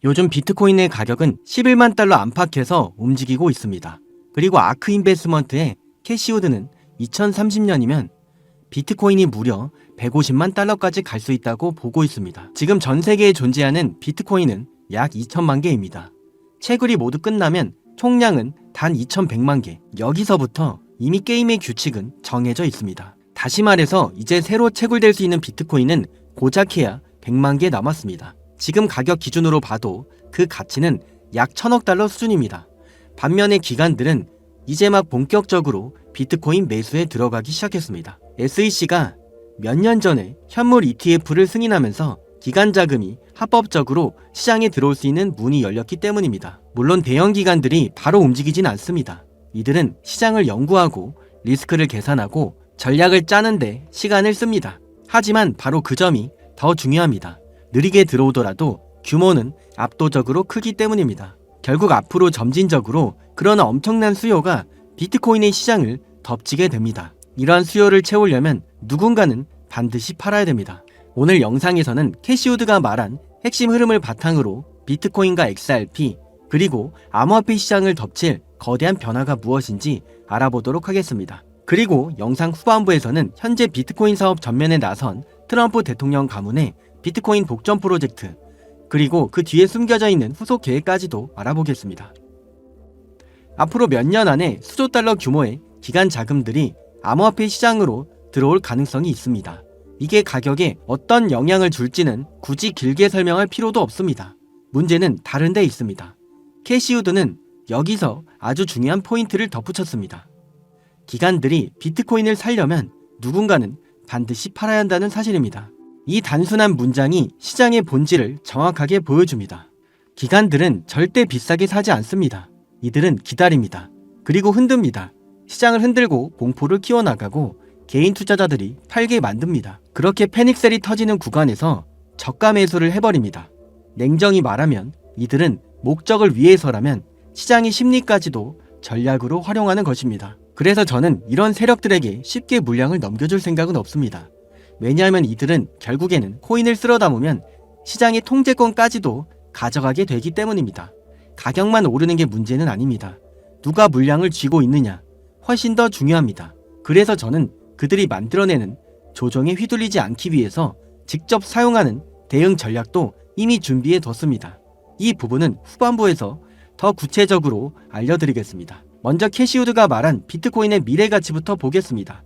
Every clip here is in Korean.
요즘 비트코인의 가격은 11만 달러 안팎에서 움직이고 있습니다. 그리고 아크 인베스먼트의 캐시우드는 2030년이면 비트코인이 무려 150만 달러까지 갈 수 있다고 보고 있습니다. 지금 전 세계에 존재하는 비트코인은 약 2천만 개입니다. 채굴이 모두 끝나면 총량은 단 2,100만 개. 여기서부터 이미 게임의 규칙은 정해져 있습니다. 다시 말해서 이제 새로 채굴될 수 있는 비트코인은 고작해야 100만 개 남았습니다. 지금 가격 기준으로 봐도 그 가치는 약 1,000억 달러 수준입니다. 반면에 기관들은 이제 막 본격적으로 비트코인 매수에 들어가기 시작했습니다. SEC가 몇 년 전에 현물 ETF를 승인하면서 기관 자금이 합법적으로 시장에 들어올 수 있는 문이 열렸기 때문입니다. 물론 대형 기관들이 바로 움직이진 않습니다. 이들은 시장을 연구하고 리스크를 계산하고 전략을 짜는데 시간을 씁니다. 하지만 바로 그 점이 더 중요합니다. 느리게 들어오더라도 규모는 압도적으로 크기 때문입니다. 결국 앞으로 점진적으로 그러나 엄청난 수요가 비트코인의 시장을 덮치게 됩니다. 이러한 수요를 채우려면 누군가는 반드시 팔아야 됩니다. 오늘 영상에서는 캐시우드가 말한 핵심 흐름을 바탕으로 비트코인과 XRP 그리고 암호화폐 시장을 덮칠 거대한 변화가 무엇인지 알아보도록 하겠습니다. 그리고 영상 후반부에서는 현재 비트코인 사업 전면에 나선 트럼프 대통령 가문의 비트코인 독점 프로젝트 그리고 그 뒤에 숨겨져 있는 후속 계획까지도 알아보겠습니다. 앞으로 몇 년 안에 수조 달러 규모의 기관 자금들이 암호화폐 시장으로 들어올 가능성이 있습니다. 이게 가격에 어떤 영향을 줄지는 굳이 길게 설명할 필요도 없습니다. 문제는 다른 데 있습니다. 캐시우드는 여기서 아주 중요한 포인트를 덧붙였습니다. 기관들이 비트코인을 사려면 누군가는 반드시 팔아야 한다는 사실입니다. 이 단순한 문장이 시장의 본질을 정확하게 보여줍니다. 기관들은 절대 비싸게 사지 않습니다. 이들은 기다립니다. 그리고 흔듭니다. 시장을 흔들고 공포를 키워나가고 개인 투자자들이 팔게 만듭니다. 그렇게 패닉셀이 터지는 구간에서 저가 매수를 해버립니다. 냉정히 말하면 이들은 목적을 위해서라면 시장의 심리까지도 전략으로 활용하는 것입니다. 그래서 저는 이런 세력들에게 쉽게 물량을 넘겨줄 생각은 없습니다. 왜냐하면 이들은 결국에는 코인을 쓸어 담으면 시장의 통제권까지도 가져가게 되기 때문입니다. 가격만 오르는 게 문제는 아닙니다. 누가 물량을 쥐고 있느냐 훨씬 더 중요합니다. 그래서 저는 그들이 만들어내는 조정에 휘둘리지 않기 위해서 직접 사용하는 대응 전략도 이미 준비해 뒀습니다. 이 부분은 후반부에서 더 구체적으로 알려드리겠습니다. 먼저 캐시우드가 말한 비트코인의 미래 가치부터 보겠습니다.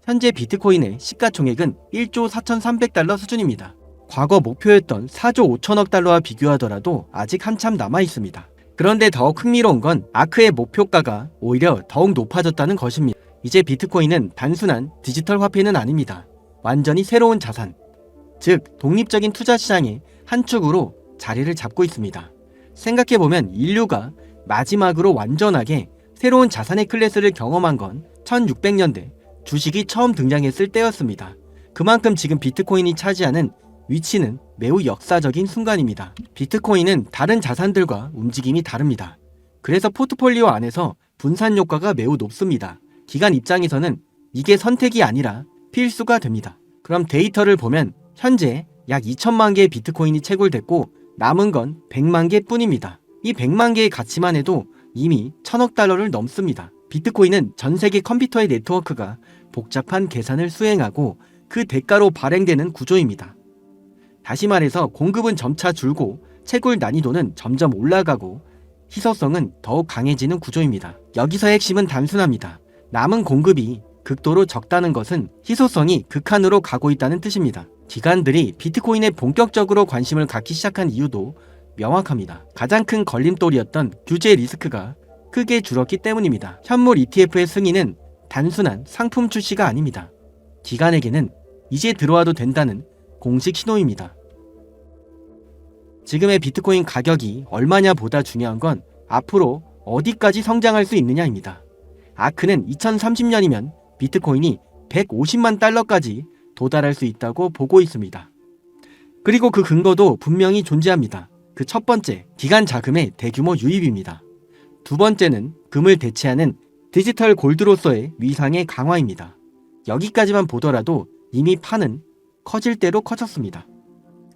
현재 비트코인의 시가총액은 1조 4,300달러 수준입니다. 과거 목표였던 4조 5천억 달러와 비교하더라도 아직 한참 남아 있습니다. 그런데 더욱 흥미로운 건 아크의 목표가가 오히려 더욱 높아졌다는 것입니다. 이제 비트코인은 단순한 디지털 화폐는 아닙니다. 완전히 새로운 자산, 즉 독립적인 투자 시장의 한 축으로 자리를 잡고 있습니다. 생각해보면 인류가 마지막으로 완전하게 새로운 자산의 클래스를 경험한 건 1600년대 주식이 처음 등장했을 때였습니다. 그만큼 지금 비트코인이 차지하는 위치는 매우 역사적인 순간입니다. 비트코인은 다른 자산들과 움직임이 다릅니다. 그래서 포트폴리오 안에서 분산 효과가 매우 높습니다. 기관 입장에서는 이게 선택이 아니라 필수가 됩니다. 그럼 데이터를 보면 현재 약 2천만 개의 비트코인이 채굴됐고 남은 건 100만 개 뿐입니다. 이 100만 개의 가치만 해도 이미 1,000억 달러를 넘습니다. 비트코인은 전 세계 컴퓨터의 네트워크가 복잡한 계산을 수행하고 그 대가로 발행되는 구조입니다. 다시 말해서 공급은 점차 줄고 채굴 난이도는 점점 올라가고 희소성은 더욱 강해지는 구조입니다. 여기서 핵심은 단순합니다. 남은 공급이 극도로 적다는 것은 희소성이 극한으로 가고 있다는 뜻입니다. 기관들이 비트코인에 본격적으로 관심을 갖기 시작한 이유도 명확합니다. 가장 큰 걸림돌이었던 규제 리스크가 크게 줄었기 때문입니다. 현물 ETF의 승인은 단순한 상품 출시가 아닙니다. 기관에게는 이제 들어와도 된다는 공식 신호입니다. 지금의 비트코인 가격이 얼마냐 보다 중요한 건 앞으로 어디까지 성장할 수 있느냐입니다. 아크는 2030년이면 비트코인이 150만 달러까지 도달할 수 있다고 보고 있습니다. 그리고 그 근거도 분명히 존재합니다. 그 첫 번째, 기관 자금의 대규모 유입입니다. 두 번째는 금을 대체하는 디지털 골드로서의 위상의 강화입니다. 여기까지만 보더라도 이미 판은 커질 대로 커졌습니다.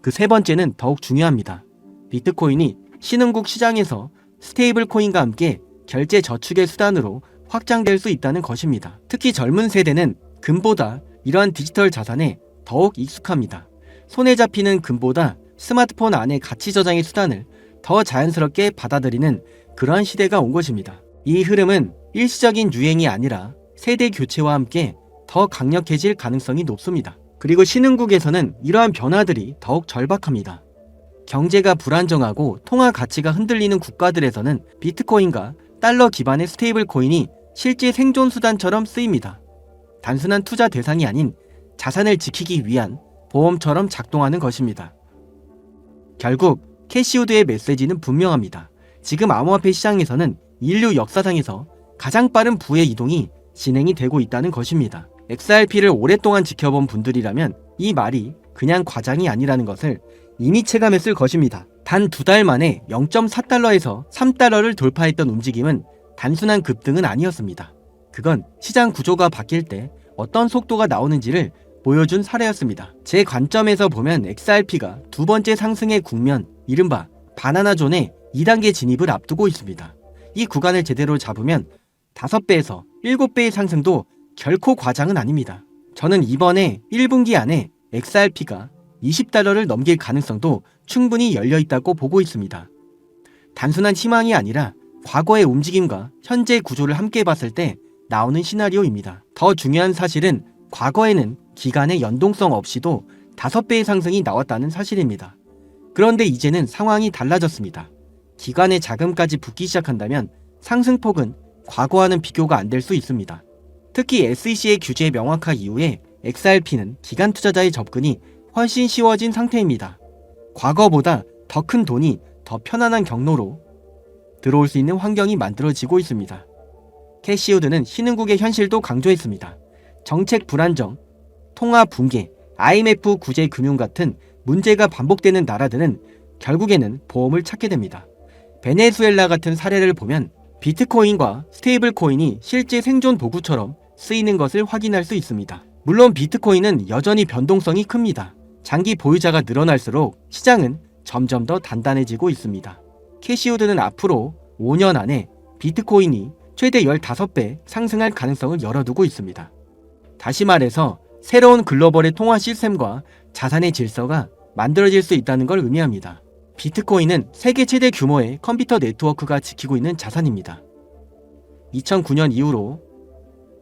그 세 번째는 더욱 중요합니다. 비트코인이 신흥국 시장에서 스테이블 코인과 함께 결제 저축의 수단으로 확장될 수 있다는 것입니다. 특히 젊은 세대는 금보다 이러한 디지털 자산에 더욱 익숙합니다. 손에 잡히는 금보다 스마트폰 안에 가치 저장의 수단을 더 자연스럽게 받아들이는 그러한 시대가 온 것입니다. 이 흐름은 일시적인 유행이 아니라 세대 교체와 함께 더 강력해질 가능성이 높습니다. 그리고 신흥국에서는 이러한 변화들이 더욱 절박합니다. 경제가 불안정하고 통화 가치가 흔들리는 국가들에서는 비트코인과 달러 기반의 스테이블 코인이 실제 생존 수단처럼 쓰입니다. 단순한 투자 대상이 아닌 자산을 지키기 위한 보험처럼 작동하는 것입니다. 결국 캐시우드의 메시지는 분명합니다. 지금 암호화폐 시장에서는 인류 역사상에서 가장 빠른 부의 이동이 진행이 되고 있다는 것입니다. XRP를 오랫동안 지켜본 분들이라면 이 말이 그냥 과장이 아니라는 것을 이미 체감했을 것입니다. 단 2달 만에 0.4달러에서 3달러를 돌파했던 움직임은 단순한 급등은 아니었습니다. 그건 시장 구조가 바뀔 때 어떤 속도가 나오는지를 보여준 사례였습니다. 제 관점에서 보면 XRP가 두 번째 상승의 국면, 이른바 바나나존의 2단계 진입을 앞두고 있습니다. 이 구간을 제대로 잡으면 5배에서 7배의 상승도 결코 과장은 아닙니다. 저는 이번에 1분기 안에 XRP가 20달러를 넘길 가능성도 충분히 열려있다고 보고 있습니다. 단순한 희망이 아니라 과거의 움직임과 현재 구조를 함께 봤을 때 나오는 시나리오입니다. 더 중요한 사실은 과거에는 기간의 연동성 없이도 5배의 상승이 나왔다는 사실입니다. 그런데 이제는 상황이 달라졌습니다. 기간의 자금까지 붙기 시작한다면 상승폭은 과거와는 비교가 안 될 수 있습니다. 특히 SEC의 규제 명확화 이후에 XRP는 기간 투자자의 접근이 훨씬 쉬워진 상태입니다. 과거보다 더 큰 돈이 더 편안한 경로로 들어올 수 있는 환경이 만들어지고 있습니다. 캐시우드는 신흥국의 현실도 강조했습니다. 정책 불안정, 통화 붕괴, IMF 구제 금융 같은 문제가 반복되는 나라들은 결국에는 보험을 찾게 됩니다. 베네수엘라 같은 사례를 보면 비트코인과 스테이블 코인이 실제 생존 도구처럼 쓰이는 것을 확인할 수 있습니다. 물론 비트코인은 여전히 변동성이 큽니다. 장기 보유자가 늘어날수록 시장은 점점 더 단단해지고 있습니다. 캐시우드는 앞으로 5년 안에 비트코인이 최대 15배 상승할 가능성을 열어두고 있습니다. 다시 말해서 새로운 글로벌의 통화 시스템과 자산의 질서가 만들어질 수 있다는 걸 의미합니다. 비트코인은 세계 최대 규모의 컴퓨터 네트워크가 지키고 있는 자산입니다. 2009년 이후로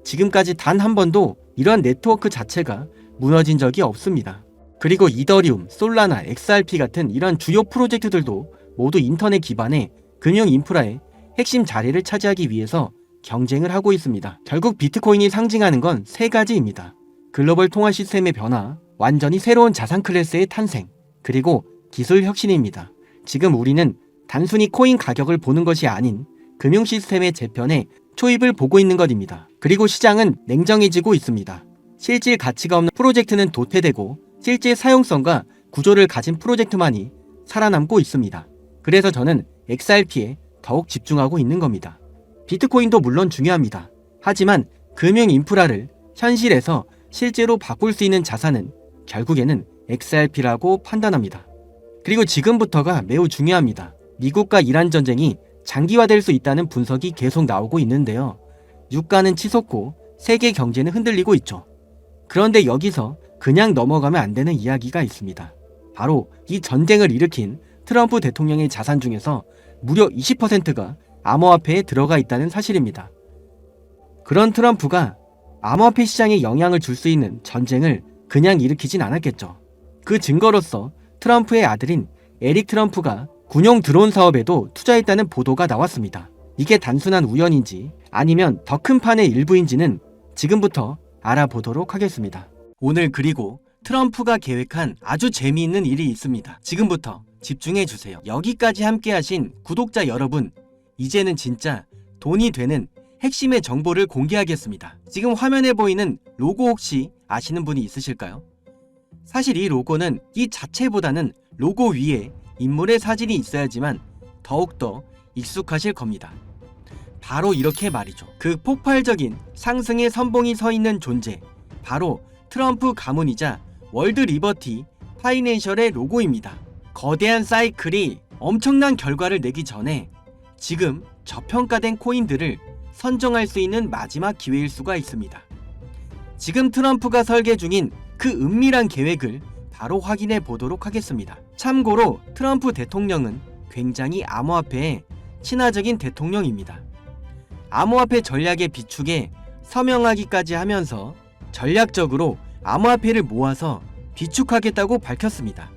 지금까지 단 한 번도 이러한 네트워크 자체가 무너진 적이 없습니다. 그리고 이더리움, 솔라나, XRP 같은 이러한 주요 프로젝트들도 모두 인터넷 기반의 금융 인프라의 핵심 자리를 차지하기 위해서 경쟁을 하고 있습니다. 결국 비트코인이 상징하는 건 3가지입니다. 글로벌 통화 시스템의 변화, 완전히 새로운 자산 클래스의 탄생, 그리고 기술 혁신입니다. 지금 우리는 단순히 코인 가격을 보는 것이 아닌 금융 시스템의 재편에 초입을 보고 있는 것입니다. 그리고 시장은 냉정해지고 있습니다. 실질 가치가 없는 프로젝트는 도태되고 실제 사용성과 구조를 가진 프로젝트만이 살아남고 있습니다. 그래서 저는 XRP에 더욱 집중하고 있는 겁니다. 비트코인도 물론 중요합니다. 하지만 금융 인프라를 현실에서 실제로 바꿀 수 있는 자산은 결국에는 XRP라고 판단합니다. 그리고 지금부터가 매우 중요합니다. 미국과 이란 전쟁이 장기화될 수 있다는 분석이 계속 나오고 있는데요. 유가는 치솟고 세계 경제는 흔들리고 있죠. 그런데 여기서 그냥 넘어가면 안 되는 이야기가 있습니다. 바로 이 전쟁을 일으킨 트럼프 대통령의 자산 중에서 무려 20%가 암호화폐에 들어가 있다는 사실입니다. 그런 트럼프가 암호화폐 시장에 영향을 줄 수 있는 전쟁을 그냥 일으키진 않았겠죠. 그 증거로서 트럼프의 아들인 에릭 트럼프가 군용 드론 사업에도 투자했다는 보도가 나왔습니다. 이게 단순한 우연인지 아니면 더 큰 판의 일부인지는 지금부터 알아보도록 하겠습니다. 오늘 그리고 트럼프가 계획한 아주 재미있는 일이 있습니다. 지금부터 집중해주세요. 여기까지 함께하신 구독자 여러분, 이제는 진짜 돈이 되는 핵심의 정보를 공개하겠습니다. 지금 화면에 보이는 로고 혹시 아시는 분이 있으실까요? 사실 이 로고는 이 자체보다는 로고 위에 인물의 사진이 있어야지만 더욱더 익숙하실 겁니다. 바로 이렇게 말이죠. 그 폭발적인 상승의 선봉이 서 있는 존재, 바로 트럼프 가문이자 월드 리버티 파이낸셜의 로고입니다. 거대한 사이클이 엄청난 결과를 내기 전에 지금 저평가된 코인들을 선정할 수 있는 마지막 기회일 수가 있습니다. 지금 트럼프가 설계 중인 그 은밀한 계획을 바로 확인해 보도록 하겠습니다. 참고로 트럼프 대통령은 굉장히 암호화폐에 친화적인 대통령입니다. 암호화폐 전략의 비축에 서명하기까지 하면서 전략적으로 암호화폐를 모아서 비축하겠다고 밝혔습니다.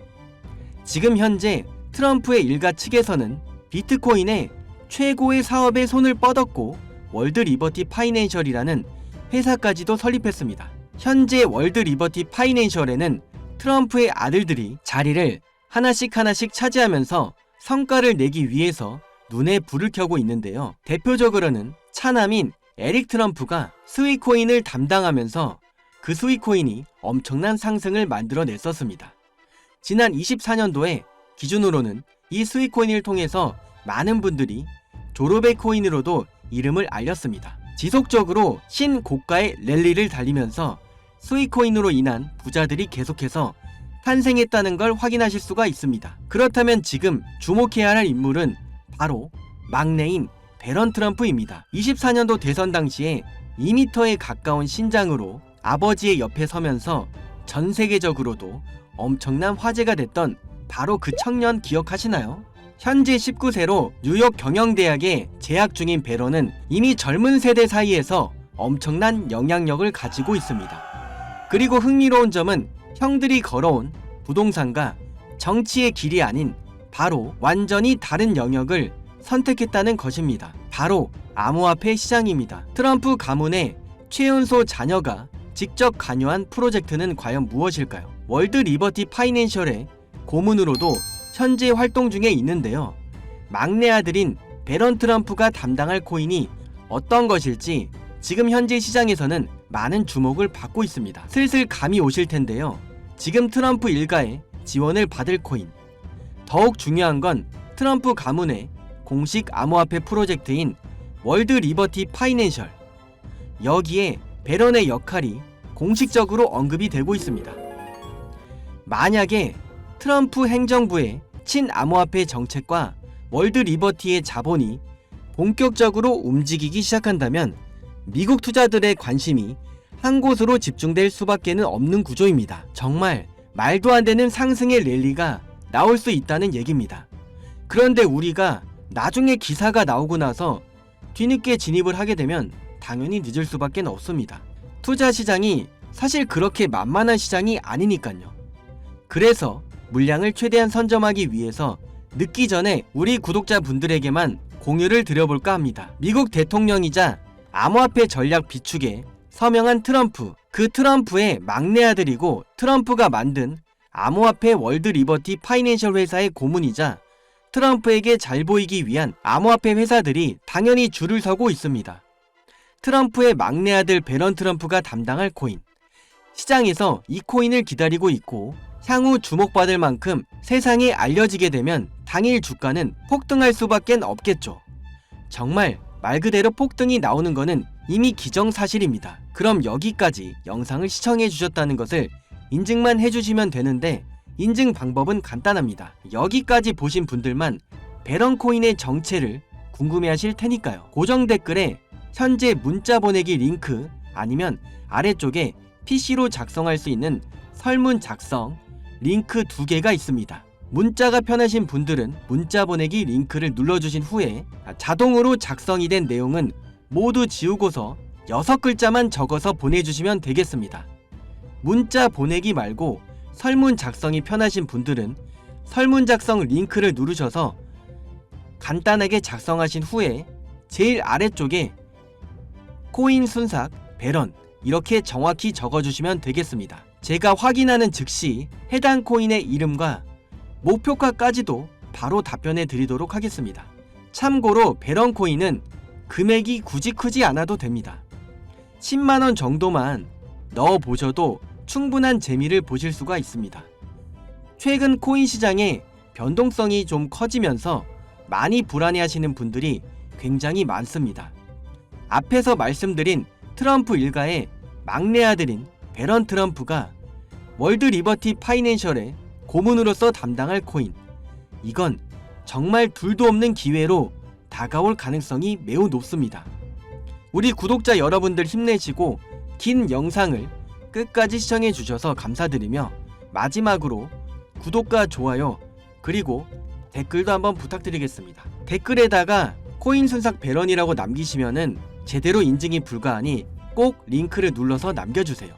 지금 현재 트럼프의 일가 측에서는 비트코인의 최고의 사업에 손을 뻗었고 월드 리버티 파이낸셜이라는 회사까지도 설립했습니다. 현재 월드 리버티 파이낸셜에는 트럼프의 아들들이 자리를 하나씩 차지하면서 성과를 내기 위해서 눈에 불을 켜고 있는데요. 대표적으로는 차남인 에릭 트럼프가 스위코인을 담당하면서 그 스위코인이 엄청난 상승을 만들어냈었습니다. 지난 24년도에 기준으로는 이 스위코인을 통해서 많은 분들이 졸업의 코인으로도 이름을 알렸습니다. 지속적으로 신고가의 랠리를 달리면서 스위코인으로 인한 부자들이 계속해서 탄생했다는 걸 확인하실 수가 있습니다. 그렇다면 지금 주목해야 할 인물은 바로 막내인 배런 트럼프입니다. 24년도 대선 당시에 2m에 가까운 신장으로 아버지의 옆에 서면서 전 세계적으로도 엄청난 화제가 됐던 바로 그 청년 기억하시나요? 현재 19세로 뉴욕 경영대학에 재학 중인 배런은 이미 젊은 세대 사이에서 엄청난 영향력을 가지고 있습니다. 그리고 흥미로운 점은 형들이 걸어온 부동산과 정치의 길이 아닌 바로 완전히 다른 영역을 선택했다는 것입니다. 바로 암호화폐 시장입니다. 트럼프 가문의 최연소 자녀가 직접 관여한 프로젝트는 과연 무엇일까요? 월드 리버티 파이낸셜의 고문으로도 현재 활동 중에 있는데요. 막내 아들인 배런 트럼프가 담당할 코인이 어떤 것일지 지금 현재 시장에서는 많은 주목을 받고 있습니다. 슬슬 감이 오실 텐데요. 지금 트럼프 일가의 지원을 받을 코인, 더욱 중요한 건 트럼프 가문의 공식 암호화폐 프로젝트인 월드 리버티 파이낸셜, 여기에 배런의 역할이 공식적으로 언급이 되고 있습니다. 만약에 트럼프 행정부의 친암호화폐 정책과 월드 리버티의 자본이 본격적으로 움직이기 시작한다면 미국 투자들의 관심이 한 곳으로 집중될 수밖에는 없는 구조입니다. 정말 말도 안 되는 상승의 랠리가 나올 수 있다는 얘기입니다. 그런데 우리가 나중에 기사가 나오고 나서 뒤늦게 진입을 하게 되면 당연히 늦을 수밖에 없습니다. 투자 시장이 사실 그렇게 만만한 시장이 아니니까요. 그래서 물량을 최대한 선점하기 위해서 늦기 전에 우리 구독자분들에게만 공유를 드려볼까 합니다. 미국 대통령이자 암호화폐 전략 비축에 서명한 트럼프, 그 트럼프의 막내 아들이고 트럼프가 만든 암호화폐 월드 리버티 파이낸셜 회사의 고문이자 트럼프에게 잘 보이기 위한 암호화폐 회사들이 당연히 줄을 서고 있습니다. 트럼프의 막내 아들 배런 트럼프가 담당할 코인, 시장에서 이 코인을 기다리고 있고 향후 주목받을 만큼 세상에 알려지게 되면 당일 주가는 폭등할 수밖에 없겠죠. 정말 말 그대로 폭등이 나오는 거는 이미 기정사실입니다. 그럼 여기까지 영상을 시청해 주셨다는 것을 인증만 해주시면 되는데 인증 방법은 간단합니다. 여기까지 보신 분들만 배런 코인의 정체를 궁금해하실 테니까요. 고정 댓글에 현재 문자 보내기 링크 아니면 아래쪽에 PC로 작성할 수 있는 설문 작성 링크 2개가 있습니다. 문자가 편하신 분들은 문자 보내기 링크를 눌러주신 후에 자동으로 작성이 된 내용은 모두 지우고서 6글자만 적어서 보내주시면 되겠습니다. 문자 보내기 말고 설문 작성이 편하신 분들은 설문 작성 링크를 누르셔서 간단하게 작성하신 후에 제일 아래쪽에 코인 순삭, 배런 이렇게 정확히 적어주시면 되겠습니다. 제가 확인하는 즉시 해당 코인의 이름과 목표가까지도 바로 답변해 드리도록 하겠습니다. 참고로 배런 코인은 금액이 굳이 크지 않아도 됩니다. 10만원 정도만 넣어 보셔도 충분한 재미를 보실 수가 있습니다. 최근 코인 시장의 변동성이 좀 커지면서 많이 불안해하시는 분들이 굉장히 많습니다. 앞에서 말씀드린 트럼프 일가의 막내 아들인 배런 트럼프가 월드 리버티 파이낸셜의 고문으로서 담당할 코인, 이건 정말 둘도 없는 기회로 다가올 가능성이 매우 높습니다. 우리 구독자 여러분들 힘내시고 긴 영상을 끝까지 시청해 주셔서 감사드리며 마지막으로 구독과 좋아요 그리고 댓글도 한번 부탁드리겠습니다. 댓글에다가 코인 순삭 배런이라고 남기시면은 제대로 인증이 불가하니 꼭 링크를 눌러서 남겨주세요.